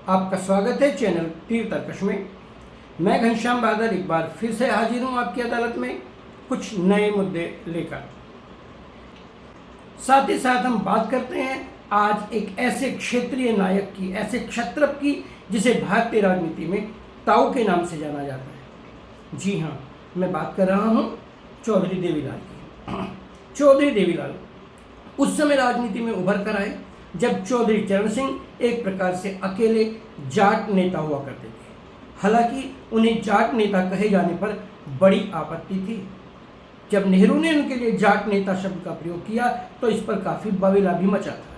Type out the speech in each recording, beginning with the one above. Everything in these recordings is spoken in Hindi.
आपका स्वागत है चैनल तीर तर्कश में। मैं घनश्याम बहादुर एक बार फिर से हाजिर हूँ आपकी अदालत में कुछ नए मुद्दे लेकर। साथ ही साथ हम बात करते हैं आज एक ऐसे क्षेत्रीय नायक की, ऐसे क्षत्रप की जिसे भारतीय राजनीति में ताऊ के नाम से जाना जाता है। जी हाँ, मैं बात कर रहा हूँ चौधरी देवीलाल की। चौधरी देवीलाल उस समय राजनीति में उभर कर आए जब चौधरी चरण सिंह एक प्रकार से अकेले जाट नेता हुआ करते थे। हालांकि उन्हें जाट नेता कहे जाने पर बड़ी आपत्ति थी। जब नेहरू ने उनके लिए जाट नेता शब्द का प्रयोग किया तो इस पर काफ़ी बवाल भी मचा था।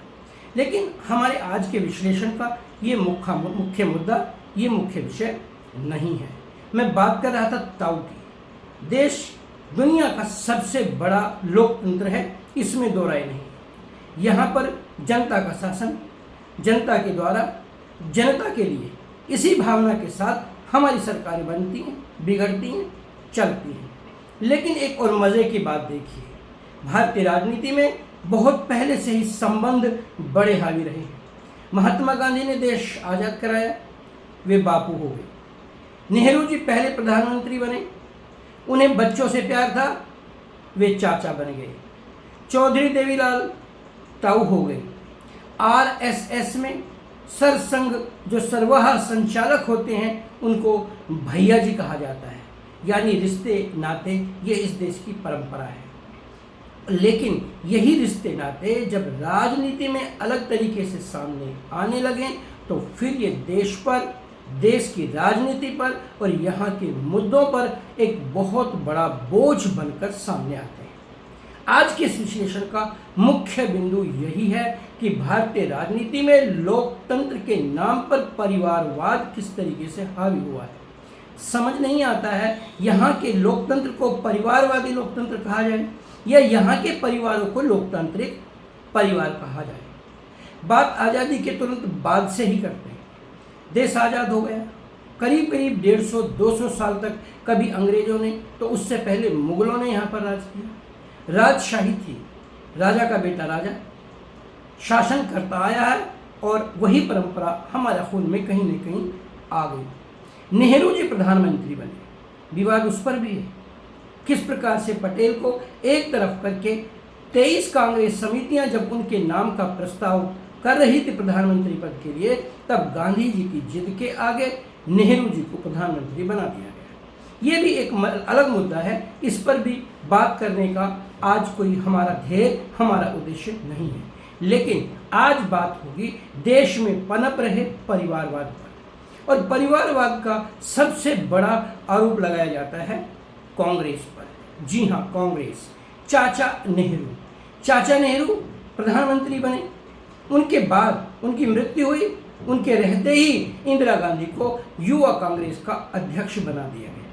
लेकिन हमारे आज के विश्लेषण का ये मुख्य मुद्दा, ये मुख्य विषय नहीं है। मैं बात कर रहा था ताऊ की। देश दुनिया का सबसे बड़ा लोकतंत्र है, इसमें दो राय नहीं। यहाँ पर जनता का शासन, जनता के द्वारा जनता के लिए, इसी भावना के साथ हमारी सरकारें बनती हैं, बिगड़ती हैं, चलती हैं। लेकिन एक और मज़े की बात देखिए, भारतीय राजनीति में बहुत पहले से ही संबंध बड़े हावी रहे हैं। महात्मा गांधी ने देश आज़ाद कराया, वे बापू हो गए। नेहरू जी पहले प्रधानमंत्री बने, उन्हें बच्चों से प्यार था, वे चाचा बन गए। चौधरी देवीलाल ताऊ हो गए। आरएसएस में सरसंघ जो सर्वहारा संचालक होते हैं उनको भैया जी कहा जाता है, यानी रिश्ते नाते ये इस देश की परंपरा है। लेकिन यही रिश्ते नाते जब राजनीति में अलग तरीके से सामने आने लगे तो फिर ये देश पर, देश की राजनीति पर और यहाँ के मुद्दों पर एक बहुत बड़ा बोझ बनकर सामने आते हैं। आज के इस विश्लेषण का मुख्य बिंदु यही है कि भारतीय राजनीति में लोकतंत्र के नाम पर परिवारवाद किस तरीके से हावी हुआ है। समझ नहीं आता है यहाँ के लोकतंत्र को परिवारवादी लोकतंत्र कहा जाए या यहाँ के परिवारों को लोकतांत्रिक परिवार कहा जाए। बात आज़ादी के तुरंत बाद से ही करते हैं। देश आज़ाद हो गया, करीब करीब 150-200 साल तक कभी अंग्रेजों ने तो उससे पहले मुगलों ने यहाँ पर राज किया। राजशाही थी, राजा का बेटा राजा शासन करता आया है और वही परंपरा हमारे खून में कहीं न कहीं आ गई। नेहरू जी प्रधानमंत्री बने, विवाद उस पर भी है किस प्रकार से पटेल को एक तरफ करके 23 कांग्रेस समितियां जब उनके नाम का प्रस्ताव कर रही थी प्रधानमंत्री पद के लिए, तब गांधी जी की जिद के आगे नेहरू जी को प्रधानमंत्री बना दिया गया। ये भी एक अलग मुद्दा है, इस पर भी बात करने का आज कोई हमारा ध्येय, हमारा उद्देश्य नहीं है। लेकिन आज बात होगी देश में पनप रहे परिवारवाद पर, और परिवारवाद का सबसे बड़ा आरोप लगाया जाता है कांग्रेस पर। जी हाँ, कांग्रेस। चाचा नेहरू प्रधानमंत्री बने, उनके बाद उनकी मृत्यु हुई, उनके रहते ही इंदिरा गांधी को युवा कांग्रेस का अध्यक्ष बना दिया गया।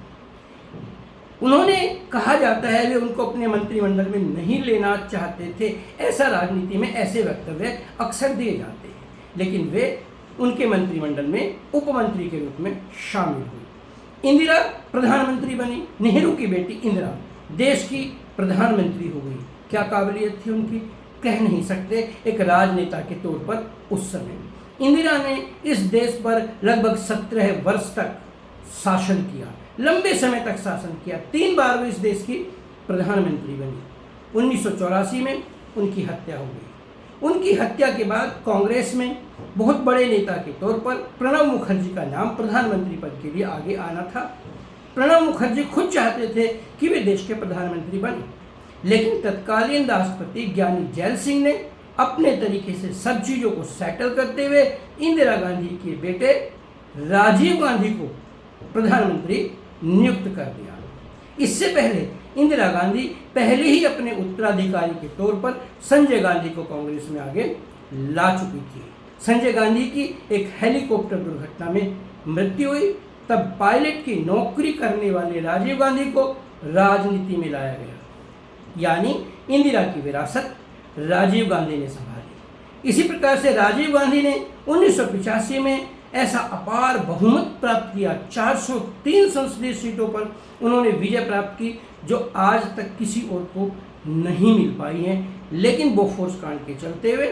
उन्होंने, कहा जाता है, वे उनको अपने मंत्रिमंडल में नहीं लेना चाहते थे। ऐसा राजनीति में ऐसे वक्तव्य अक्सर दिए जाते हैं, लेकिन वे उनके मंत्रिमंडल में उपमंत्री के रूप में शामिल हुई। इंदिरा प्रधानमंत्री बनी, नेहरू की बेटी इंदिरा देश की प्रधानमंत्री हो गई। क्या काबिलियत थी उनकी, कह नहीं सकते। एक राजनेता के तौर पर उस समय इंदिरा ने इस देश पर लगभग 17 वर्ष तक शासन किया, लंबे समय तक शासन किया। 3 बार वो इस देश की प्रधानमंत्री बनी। 1984 में उनकी हत्या हो गई। उनकी हत्या के बाद कांग्रेस में बहुत बड़े नेता के तौर पर प्रणब मुखर्जी का नाम प्रधानमंत्री पद के लिए आगे आना था। प्रणब मुखर्जी खुद चाहते थे कि वे देश के प्रधानमंत्री बने, लेकिन तत्कालीन राष्ट्रपति ज्ञानी जैल सिंह ने अपने तरीके से सब चीज़ों को सेटल करते हुए इंदिरा गांधी के बेटे राजीव गांधी को प्रधानमंत्री नियुक्त कर दिया। इससे पहले इंदिरा गांधी पहले ही अपने उत्तराधिकारी के तौर पर संजय गांधी को कांग्रेस में आगे ला चुकी थी। संजय गांधी की एक हेलीकॉप्टर दुर्घटना में मृत्यु हुई, तब पायलट की नौकरी करने वाले राजीव गांधी को राजनीति में लाया गया, यानी इंदिरा की विरासत राजीव गांधी ने संभाली। इसी प्रकार से राजीव गांधी ने 1985 में ऐसा अपार बहुमत प्राप्त किया, 403 संसदीय सीटों पर उन्होंने विजय प्राप्त की, जो आज तक किसी और को नहीं मिल पाई है। लेकिन बोफोर्स कांड के चलते हुए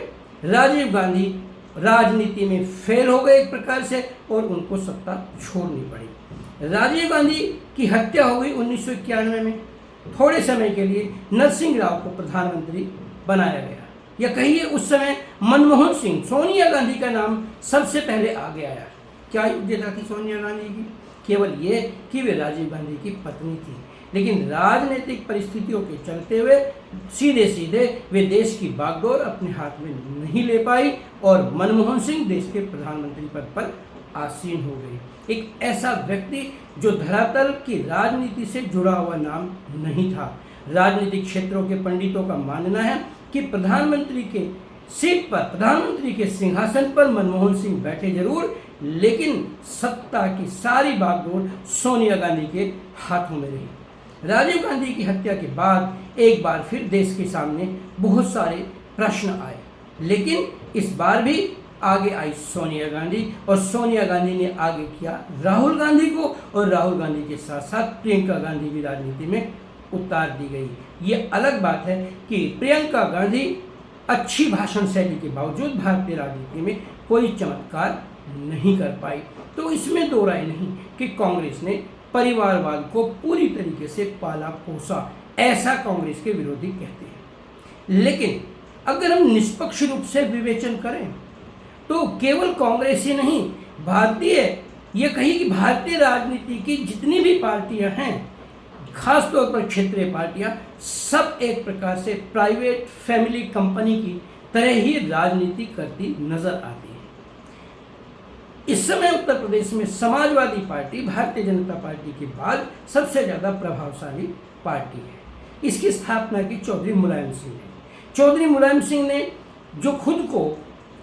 राजीव गांधी राजनीति में फेल हो गए एक प्रकार से और उनको सत्ता छोड़नी पड़ी। राजीव गांधी की हत्या हो गई 1991 में। थोड़े समय के लिए नरसिंह राव को प्रधानमंत्री बनाया गया, या कहिए उस समय मनमोहन सिंह, सोनिया गांधी का नाम सबसे पहले आगे आया। क्या योग्यता थी सोनिया गांधी की? केवल ये कि वे राजीव गांधी की पत्नी थी, लेकिन राजनीतिक परिस्थितियों के चलते हुए सीधे सीधे वे देश की बागडोर अपने हाथ में नहीं ले पाई और मनमोहन सिंह देश के प्रधानमंत्री पद पर आसीन हो गए। एक ऐसा व्यक्ति जो धरातल की राजनीति से जुड़ा हुआ नाम नहीं था। राजनीतिक क्षेत्रों के पंडितों का मानना है कि प्रधानमंत्री के सीट पर, प्रधानमंत्री के सिंहासन पर मनमोहन सिंह बैठे जरूर, लेकिन सत्ता की सारी बागडोर सोनिया गांधी के हाथों में रही। राजीव गांधी की हत्या के बाद एक बार फिर देश के सामने बहुत सारे प्रश्न आए, लेकिन इस बार भी आगे आई सोनिया गांधी, और सोनिया गांधी ने आगे किया राहुल गांधी को, और राहुल गांधी के साथ साथ प्रियंका गांधी भी राजनीति में उतार दी गई। ये अलग बात है कि प्रियंका गांधी अच्छी भाषण शैली के बावजूद भारतीय राजनीति में कोई चमत्कार नहीं कर पाई। तो इसमें दो राय नहीं कि कांग्रेस ने परिवारवाद को पूरी तरीके से पाला पोसा, ऐसा कांग्रेस के विरोधी कहते हैं। लेकिन अगर हम निष्पक्ष रूप से विवेचन करें तो केवल कांग्रेस ही नहीं, ये कही कि भारतीय राजनीति की जितनी भी पार्टियां हैं, खासतौर पर क्षेत्रीय पार्टियां, सब एक प्रकार से प्राइवेट फैमिली कंपनी की तरह ही राजनीति करती नजर आती है। इस समय उत्तर प्रदेश में समाजवादी पार्टी भारतीय जनता पार्टी के बाद सबसे ज़्यादा प्रभावशाली पार्टी है। इसकी स्थापना की चौधरी मुलायम सिंह ने। चौधरी मुलायम सिंह ने, जो खुद को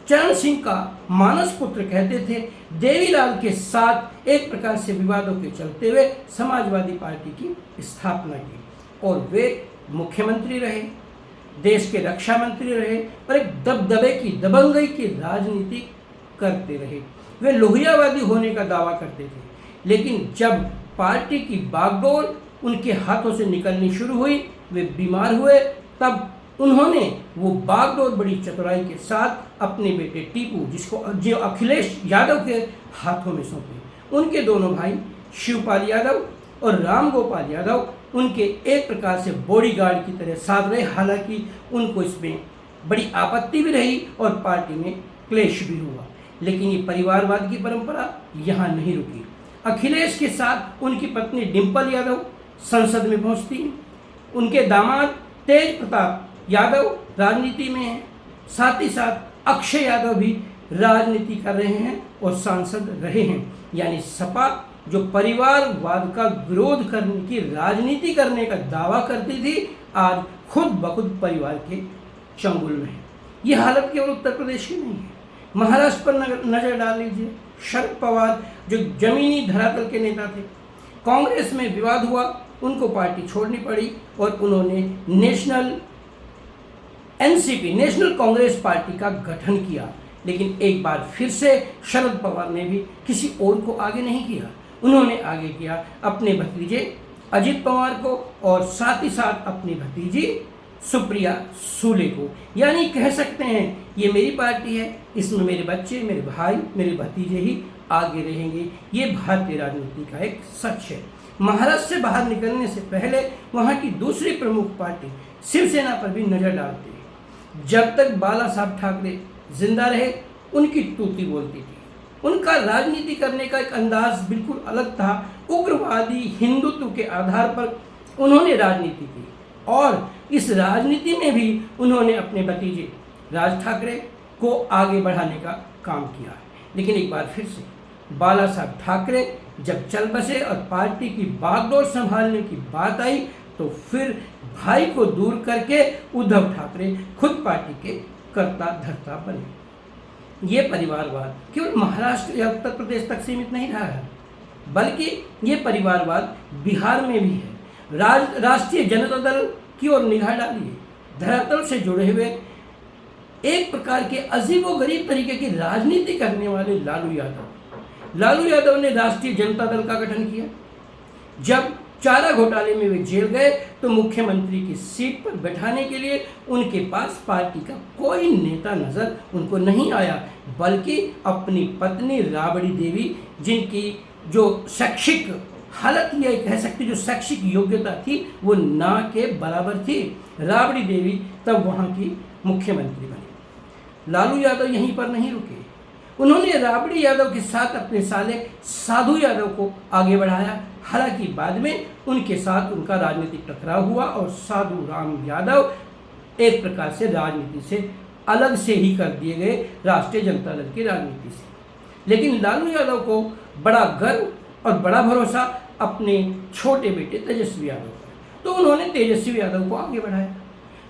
चरण सिंह का मानस पुत्र कहते थे, देवीलाल के साथ एक प्रकार से विवादों के चलते हुए समाजवादी पार्टी की स्थापना की, और वे मुख्यमंत्री रहे, देश के रक्षा मंत्री रहे, और एक दबदबे की, दबंगई की राजनीति करते रहे। वे लोहियावादी होने का दावा करते थे, लेकिन जब पार्टी की बागडोर उनके हाथों से निकलनी शुरू हुई, वे बीमार हुए, तब उन्होंने वो बागडोर बड़ी चतुराई के साथ अपने बेटे टीपू, जो अखिलेश यादव के हाथों में सौंपे। उनके दोनों भाई शिवपाल यादव और रामगोपाल यादव उनके एक प्रकार से बॉडीगार्ड की तरह साथ रहे। हालांकि उनको इसमें बड़ी आपत्ति भी रही और पार्टी में क्लेश भी हुआ, लेकिन ये परिवारवाद की परंपरा यहाँ नहीं रुकी। अखिलेश के साथ उनकी पत्नी डिम्पल यादव संसद में पहुँचती हैं। उनके दामाद तेज प्रताप यादव राजनीति में हैं, साथ ही साथ अक्षय यादव भी राजनीति कर रहे हैं और सांसद रहे हैं। यानी सपा, जो परिवारवाद का विरोध करने की राजनीति करने का दावा करती थी, आज खुद बखुद परिवार के चंगुल में है। ये हालत केवल उत्तर प्रदेश की नहीं है, महाराष्ट्र पर नजर डाल लीजिए। शरद पवार, जो जमीनी धरातल के नेता थे, कांग्रेस में विवाद हुआ, उनको पार्टी छोड़नी पड़ी और उन्होंने नेशनल कांग्रेस पार्टी का गठन किया। लेकिन एक बार फिर से शरद पवार ने भी किसी और को आगे नहीं किया, उन्होंने आगे किया अपने भतीजे अजित पवार को और साथ ही साथ अपनी भतीजी सुप्रिया सूले को। यानी कह सकते हैं ये मेरी पार्टी है, इसमें मेरे बच्चे, मेरे भाई, मेरे भतीजे ही आगे रहेंगे। ये भारतीय राजनीति का एक सच है। महाराष्ट्र से बाहर निकलने से पहले वहाँ की दूसरी प्रमुख पार्टी शिवसेना पर भी नजर डालते हैं। जब तक बाला साहब ठाकरे जिंदा रहे, उनकी तूती बोलती थी। उनका राजनीति करने का एक अंदाज बिल्कुल अलग था। उग्रवादी हिंदुत्व के आधार पर उन्होंने राजनीति की और इस राजनीति में भी उन्होंने अपने भतीजे राज ठाकरे को आगे बढ़ाने का काम किया। लेकिन एक बार फिर से बाला साहब ठाकरे जब चल बसे और पार्टी की बागडोर संभालने की बात आई, तो फिर भाई को दूर करके उद्धव ठाकरे खुद पार्टी के कर्ता धर्ता बने। ये परिवारवाद केवल महाराष्ट्र या उत्तर प्रदेश तक सीमित नहीं रहा है, बल्कि ये परिवारवाद बिहार में भी है। राष्ट्रीय जनता दल की ओर निगाह डालिए, धरातल से जुड़े हुए एक प्रकार के अजीबोगरीब तरीके की राजनीति करने वाले लालू यादव ने राष्ट्रीय जनता दल का गठन किया। जब चारा घोटाले में वे जेल गए तो मुख्यमंत्री की सीट पर बैठाने के लिए उनके पास पार्टी का कोई नेता नजर उनको नहीं आया, बल्कि अपनी पत्नी राबड़ी देवी, जिनकी जो शैक्षिक हालत ये कह सकते जो शैक्षिक योग्यता थी वो ना के बराबर थी, राबड़ी देवी तब वहाँ की मुख्यमंत्री बनी। लालू यादव यहीं पर नहीं रुके, उन्होंने राबड़ी यादव के साथ अपने साले साधु यादव को आगे बढ़ाया। हालांकि बाद में उनके साथ उनका राजनीतिक टकराव हुआ और साधु राम यादव एक प्रकार से राजनीति से अलग से ही कर दिए गए, राष्ट्रीय जनता दल की राजनीति से। लेकिन लालू यादव को बड़ा गर्व और बड़ा भरोसा अपने छोटे बेटे तेजस्वी यादव पर, तो उन्होंने तेजस्वी यादव को आगे बढ़ाया।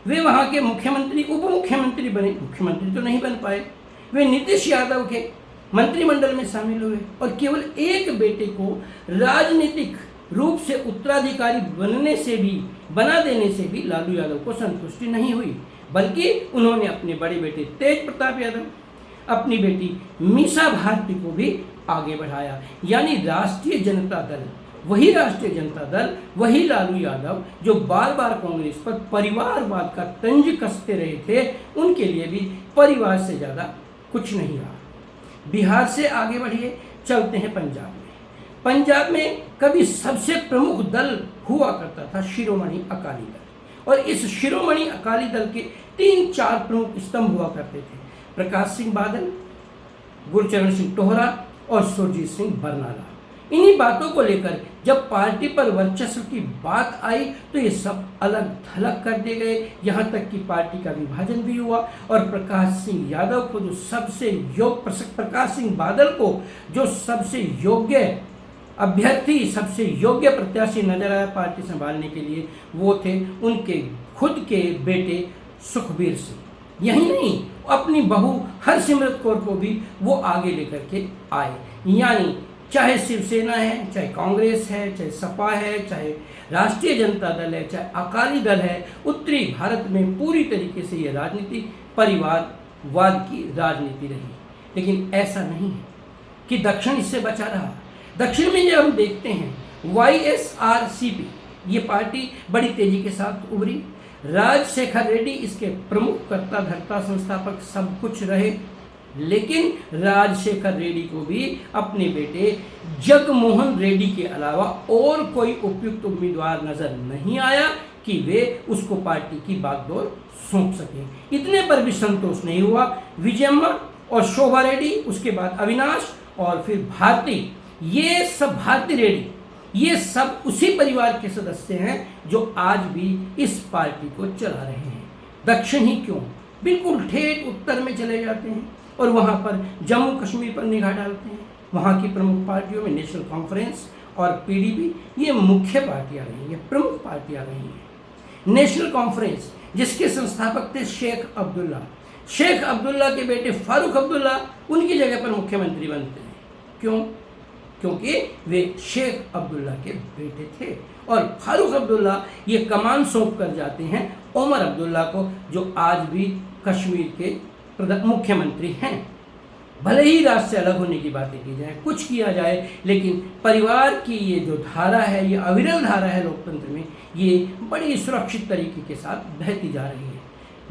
वे वहाँ के मुख्यमंत्री उप मुख्यमंत्री बने, मुख्यमंत्री तो नहीं बन पाए। वे नीतीश यादव के मंत्रिमंडल में शामिल हुए और केवल एक बेटे को राजनीतिक रूप से उत्तराधिकारी बना देने से भी लालू यादव को संतुष्टि नहीं हुई, बल्कि उन्होंने अपने बड़े बेटे तेज प्रताप यादव, अपनी बेटी मीसा भारती को भी आगे बढ़ाया। यानी राष्ट्रीय जनता दल, वही राष्ट्रीय जनता दल, वही लालू यादव जो बार बार कांग्रेस पर परिवारवाद का तंज कसते रहे थे, उनके लिए भी परिवार से ज़्यादा कुछ नहीं रहा। बिहार से आगे बढ़िए, चलते हैं पंजाब में। पंजाब में कभी सबसे प्रमुख दल हुआ करता था शिरोमणि अकाली दल, और इस शिरोमणि अकाली दल के 3-4 प्रमुख स्तंभ हुआ करते थे, प्रकाश सिंह बादल, गुरचरण सिंह टोहरा और सुरजीत सिंह बरनाला। इन्हीं बातों को लेकर जब पार्टी पर वर्चस्व की बात आई तो ये सब अलग थलग कर दिए गए, यहाँ तक कि पार्टी का विभाजन भी हुआ और प्रकाश सिंह यादव को जो सबसे प्रकाश सिंह बादल को जो सबसे योग्य अभ्यर्थी, सबसे योग्य प्रत्याशी नजर आया पार्टी संभालने के लिए, वो थे उनके खुद के बेटे सुखबीर सिंह। यही नहीं, अपनी बहू हरसिमरत कौर को भी वो आगे लेकर के आए। यानी चाहे शिवसेना है, चाहे कांग्रेस है, चाहे सपा है, चाहे राष्ट्रीय जनता दल है, चाहे अकाली दल है, उत्तरी भारत में पूरी तरीके से ये राजनीति परिवारवाद की राजनीति रही। लेकिन ऐसा नहीं है कि दक्षिण इससे बचा रहा। दक्षिण में जब हम देखते हैं YSRCP, ये पार्टी बड़ी तेजी के साथ उभरी। राजशेखर रेड्डी इसके प्रमुख कर्ता धर्ता संस्थापक सब कुछ रहे, लेकिन राजशेखर रेड्डी को भी अपने बेटे जगमोहन रेड्डी के अलावा और कोई उपयुक्त उम्मीदवार नजर नहीं आया कि वे उसको पार्टी की बागडोर सौंप सकें। इतने पर भी संतोष नहीं हुआ। विजयम्मा और शोभा रेड्डी, उसके बाद अविनाश और फिर भारती, ये सब भारती रेड्डी, ये सब उसी परिवार के सदस्य हैं जो आज भी इस पार्टी को चला रहे हैं। दक्षिण ही क्यों, बिल्कुल ठेठ उत्तर में चले जाते हैं और वहाँ पर जम्मू कश्मीर पर निगाह डालते हैं। वहाँ की प्रमुख पार्टियों में नेशनल कॉन्फ्रेंस और PDP, ये मुख्य पार्टियाँ रही हैं, ये प्रमुख पार्टियाँ रही हैं। नेशनल कॉन्फ्रेंस जिसके संस्थापक थे शेख अब्दुल्ला के बेटे फारूक अब्दुल्ला उनकी जगह पर मुख्यमंत्री बनते हैं। क्यों? क्योंकि वे शेख अब्दुल्ला के बेटे थे और फारूक अब्दुल्ला ये कमान सौंप कर जाते हैं उमर अब्दुल्ला को, जो आज भी कश्मीर के मुख्यमंत्री हैं। भले ही राज्य से अलग होने की बातें की जाए, कुछ किया जाए, लेकिन परिवार की ये जो धारा है, ये अविरल धारा है लोकतंत्र में, ये बड़ी सुरक्षित तरीके के साथ बहती जा रही है।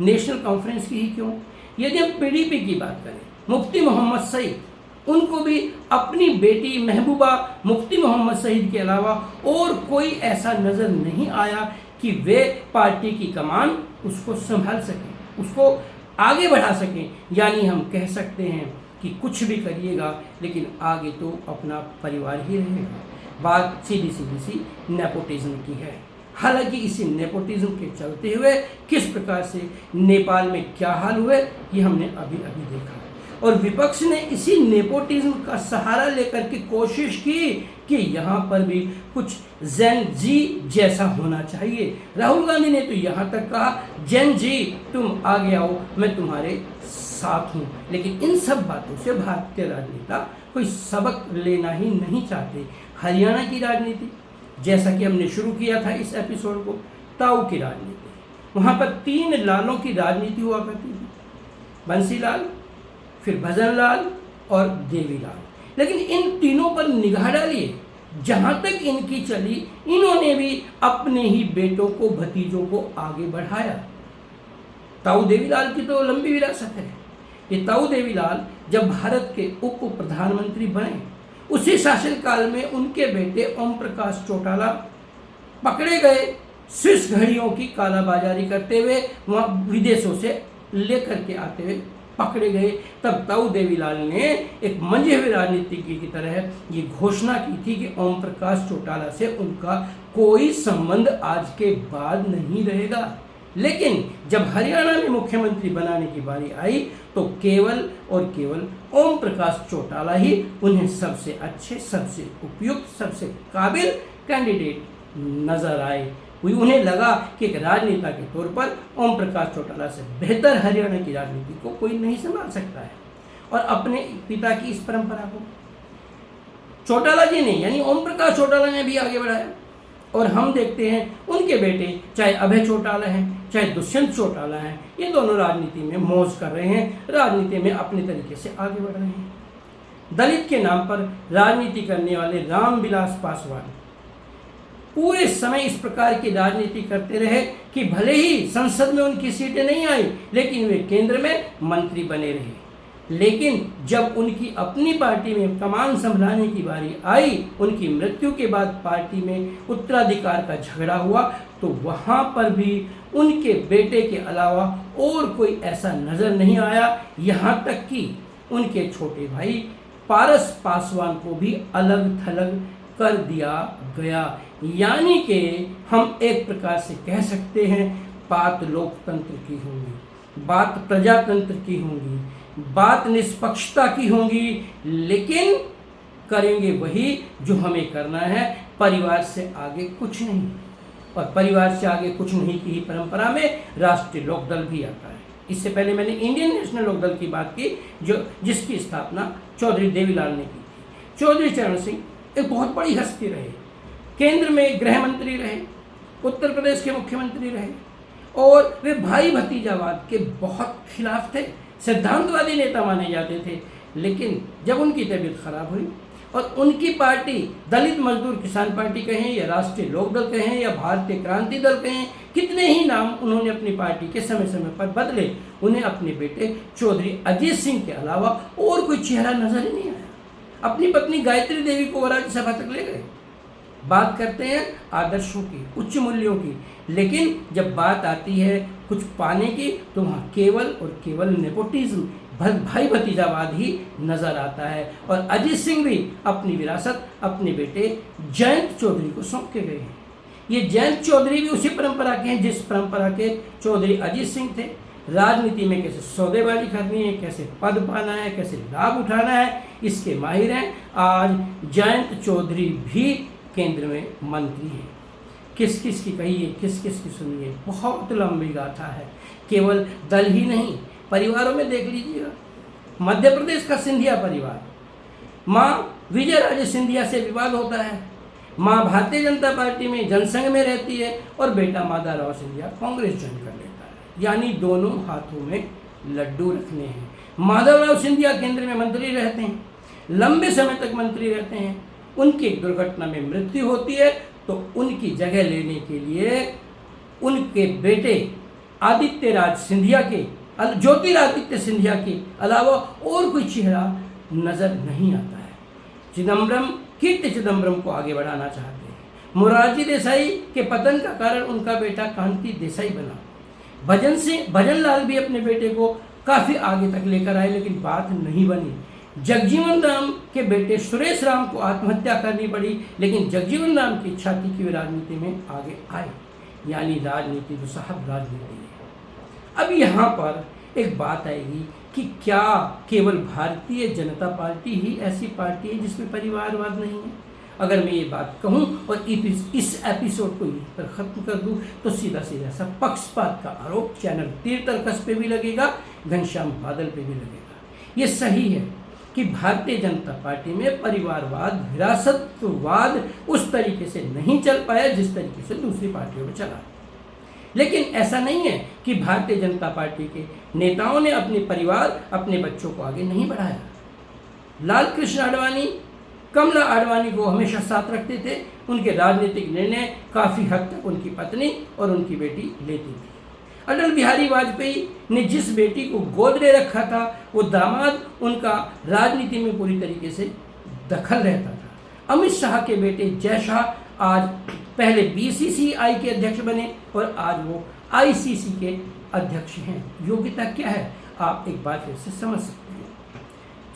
नेशनल कॉन्फ्रेंस की ही क्यों, यदि हम PDP की बात करें, मुफ्ती मोहम्मद सईद, उनको भी अपनी बेटी महबूबा मुफ्ती मोहम्मद सईद के अलावा और कोई ऐसा नज़र नहीं आया कि वे पार्टी की कमान उसको संभाल सकें, उसको आगे बढ़ा सकें। यानी हम कह सकते हैं कि कुछ भी करिएगा लेकिन आगे तो अपना परिवार ही रहेगा। बात सीधी सी नेपोटिज्म की है। हालांकि इसी नेपोटिज्म के चलते हुए किस प्रकार से नेपाल में क्या हाल हुए ये हमने अभी देखा, और विपक्ष ने इसी नेपोटिज्म का सहारा लेकर के कोशिश की कि यहाँ पर भी कुछ जेन जी जैसा होना चाहिए। राहुल गांधी ने तो यहाँ तक कहा, जेन जी तुम आगे आओ, मैं तुम्हारे साथ हूँ। लेकिन इन सब बातों से भारतीय राजनेता कोई सबक लेना ही नहीं चाहते। हरियाणा की राजनीति, जैसा कि हमने शुरू किया था इस एपिसोड को, ताऊ की राजनीति, वहाँ पर 3 लालों की राजनीति हुआ करती थी, बंसीलाल, फिर भजनलाल और देवीलाल। लेकिन इन तीनों पर निगाह डालिए, जहाँ तक इनकी चली, इन्होंने भी अपने ही बेटों को, भतीजों को आगे बढ़ाया। ताऊ देवीलाल की तो लंबी विरासत है। ये ताऊ देवीलाल जब भारत के उप प्रधानमंत्री बने, उसी शासनकाल में उनके बेटे ओम प्रकाश चौटाला पकड़े गए स्विस घड़ियों की कालाबाजारी करते हुए, वहाँ विदेशों से लेकर के आते हुए पकड़े गए। तब ताऊ देवीलाल ने एक मंझे हुए राजनीतिज्ञ की तरह ये घोषणा की थी कि ओम प्रकाश चौटाला से उनका कोई संबंध आज के बाद नहीं रहेगा। लेकिन जब हरियाणा में मुख्यमंत्री बनाने की बारी आई तो केवल और केवल ओम प्रकाश चौटाला ही उन्हें सबसे अच्छे, सबसे उपयुक्त, सबसे काबिल कैंडिडेट नजर आए। उन्हें लगा कि एक राजनेता के तौर पर ओम प्रकाश चौटाला से बेहतर हरियाणा की राजनीति को कोई नहीं संभाल सकता है। और अपने पिता की इस परंपरा को चौटाला जी ने, यानी ओम प्रकाश चौटाला ने भी आगे बढ़ाया। और हम देखते हैं उनके बेटे, चाहे अभय चौटाला हैं, चाहे दुष्यंत चौटाला हैं, ये दोनों राजनीति में मौज कर रहे हैं, राजनीति में अपने तरीके से आगे बढ़ रहे हैं। दलित के नाम पर राजनीति करने वाले रामविलास पासवान पूरे समय इस प्रकार की राजनीति करते रहे कि भले ही संसद में उनकी सीटें नहीं आई, लेकिन वे केंद्र में मंत्री बने रहे। लेकिन जब उनकी अपनी पार्टी में कमान संभालने की बारी आई, उनकी मृत्यु के बाद पार्टी में उत्तराधिकार का झगड़ा हुआ, तो वहाँ पर भी उनके बेटे के अलावा और कोई ऐसा नज़र नहीं आया। यहाँ तक कि उनके छोटे भाई पारस पासवान को भी अलग थलग कर दिया गया। यानी कि हम एक प्रकार से कह सकते हैं, बात लोकतंत्र की होगी, बात प्रजातंत्र की होगी, बात निष्पक्षता की होगी, लेकिन करेंगे वही जो हमें करना है, परिवार से आगे कुछ नहीं। और परिवार से आगे कुछ नहीं की ही परंपरा में राष्ट्रीय लोकदल भी आता है। इससे पहले मैंने इंडियन नेशनल लोकदल की बात की, जिसकी स्थापना चौधरी देवीलाल ने की थी। चौधरी चरण सिंह एक बहुत बड़ी हस्ती रहे, केंद्र में गृह मंत्री रहे, उत्तर प्रदेश के मुख्यमंत्री रहे, और वे भाई भतीजावाद के बहुत खिलाफ थे, सिद्धांतवादी नेता माने जाते थे। लेकिन जब उनकी तबीयत खराब हुई और उनकी पार्टी दलित मजदूर किसान पार्टी कहें या राष्ट्रीय लोकदल कहें या भारतीय क्रांति दल कहें, कितने ही नाम उन्होंने अपनी पार्टी के समय समय पर बदले, उन्हें अपने बेटे चौधरी अजीत सिंह के अलावा और कोई चेहरा नजर ही नहीं आया। अपनी पत्नी गायत्री देवी को वो राज्यसभा तक ले गए। बात करते हैं आदर्शों की, उच्च मूल्यों की, लेकिन जब बात आती है कुछ पाने की, तो वहाँ केवल और केवल नेपोटिज्म, भाई भतीजावाद ही नजर आता है। और अजीत सिंह भी अपनी विरासत अपने बेटे जयंत चौधरी को सौंप के गए हैं। ये जयंत चौधरी भी उसी परंपरा के हैं जिस परंपरा के चौधरी अजीत सिंह थे। राजनीति में कैसे सौदेबाजी करनी है, कैसे पद पाना है, कैसे लाभ उठाना है, इसके माहिर हैं। आज जयंत चौधरी भी केंद्र में मंत्री है। किस किस की कहिए, किस किस की सुनिए, बहुत लंबी गाथा है। केवल दल ही नहीं, परिवारों में देख लीजिएगा। मध्य प्रदेश का सिंधिया परिवार, माँ विजय राजे सिंधिया से विवाद होता है, माँ भारतीय जनता पार्टी में जनसंघ में रहती है और बेटा माधवराव सिंधिया कांग्रेस ज्वाइन कर लेता है। यानी दोनों हाथों में लड्डू रखने हैं। माधवराव सिंधिया केंद्र में मंत्री रहते हैं, लंबे समय तक मंत्री रहते हैं। उनकी एक दुर्घटना में मृत्यु होती है तो उनकी जगह लेने के लिए उनके बेटे आदित्यराज सिंधिया के, ज्योतिरादित्य सिंधिया के अलावा और कोई चेहरा नजर नहीं आता है। चिदम्बरम, कीर्ति चिदम्बरम को आगे बढ़ाना चाहते हैं। मोरारजी देसाई के पतन का कारण उनका बेटा कांति देसाई बना। भजन लाल भी अपने बेटे को काफ़ी आगे तक लेकर आए, लेकिन बात नहीं बनी। जगजीवन राम के बेटे सुरेश राम को आत्महत्या करनी पड़ी, लेकिन जगजीवन राम की इच्छा थी कि वे राजनीति में आगे आए। यानी राजनीति तो साहब राजनीति है। अब यहाँ पर एक बात आएगी कि क्या केवल भारतीय जनता पार्टी ही ऐसी पार्टी है जिसमें परिवारवाद नहीं है? अगर मैं ये बात कहूँ और इस एपिसोड को यहीं पर ख़त्म कर दूँ तो सीधा सीधा सा पक्षपात का आरोप चैनल तीर्थरकस पे भी लगेगा, घनश्याम बादल पे भी लगेगा। ये सही है कि भारतीय जनता पार्टी में परिवारवाद, विरासतवाद उस तरीके से नहीं चल पाया जिस तरीके से दूसरी पार्टियों में चला। लेकिन ऐसा नहीं है कि भारतीय जनता पार्टी के नेताओं ने अपने परिवार, अपने बच्चों को आगे नहीं बढ़ाया। लाल कृष्ण आडवाणी कमला आडवाणी को हमेशा साथ रखते थे। उनके राजनीतिक निर्णय काफ़ी हद तक उनकी पत्नी और उनकी बेटी लेती थी। अटल बिहारी वाजपेयी ने जिस बेटी को गोद ले रखा था वो दामाद उनका राजनीति में पूरी तरीके से दखल रहता था। अमित शाह के बेटे जय शाह आज पहले बीसीसीआई के अध्यक्ष बने और आज वो आईसीसी के अध्यक्ष हैं। योग्यता क्या है आप एक बार फिर से समझ सकते हैं।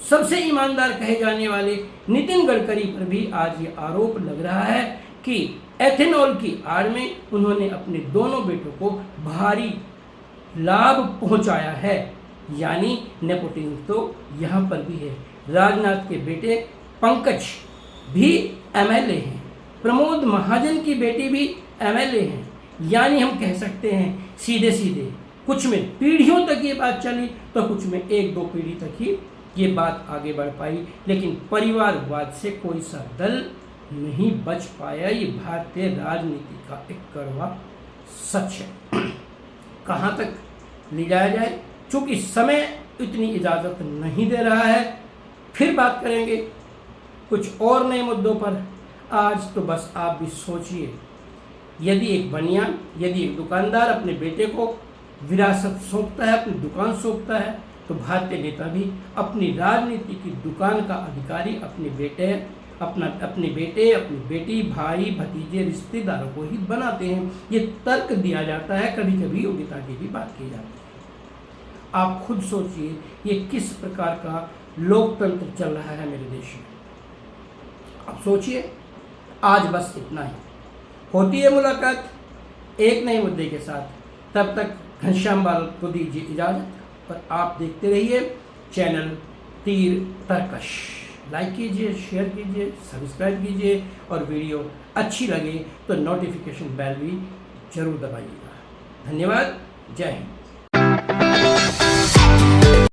सबसे ईमानदार कहे जाने वाले नितिन गडकरी पर भी आज ये आरोप लग रहा है कि एथेनॉल की आड़ में उन्होंने अपने दोनों बेटों को भारी लाभ पहुंचाया है, यानी नेपोटिज्म तो यहाँ पर भी है। राजनाथ के बेटे पंकज भी एमएलए हैं, प्रमोद महाजन की बेटी भी एमएलए हैं, यानी हम कह सकते हैं सीधे सीधे कुछ में पीढ़ियों तक ये बात चली तो कुछ में 1-2 पीढ़ी तक ही ये बात आगे बढ़ पाई, लेकिन परिवारवाद से कोई सा दल नहीं बच पाया। ये भारतीय राजनीति का एक कड़वा सच है। कहाँ तक ले जाया जाए, चूँकि समय इतनी इजाज़त नहीं दे रहा है। फिर बात करेंगे कुछ और नए मुद्दों पर। आज तो बस आप भी सोचिए, यदि एक बनियान, यदि एक दुकानदार अपने बेटे को विरासत सौंपता है, अपनी दुकान सौंपता है, तो भारतीय नेता भी अपनी राजनीति की दुकान का अधिकारी अपने बेटे, अपनी बेटी, भाई, भतीजे, रिश्तेदारों को ही बनाते हैं। ये तर्क दिया जाता है, कभी कभी योग्यता की भी बात की जाती है। आप खुद सोचिए ये किस प्रकार का लोकतंत्र चल रहा है मेरे देश में। आप सोचिए। आज बस इतना ही। होती है मुलाकात एक नए मुद्दे के साथ। तब तक घनश्याम बाल को दीजिए इजाज़त और आप देखते रहिए चैनल तीर तर्कश। लाइक कीजिए, शेयर कीजिए, सब्सक्राइब कीजिए और वीडियो अच्छी लगे तो नोटिफिकेशन बेल भी जरूर दबाइएगा। धन्यवाद। जय हिंद।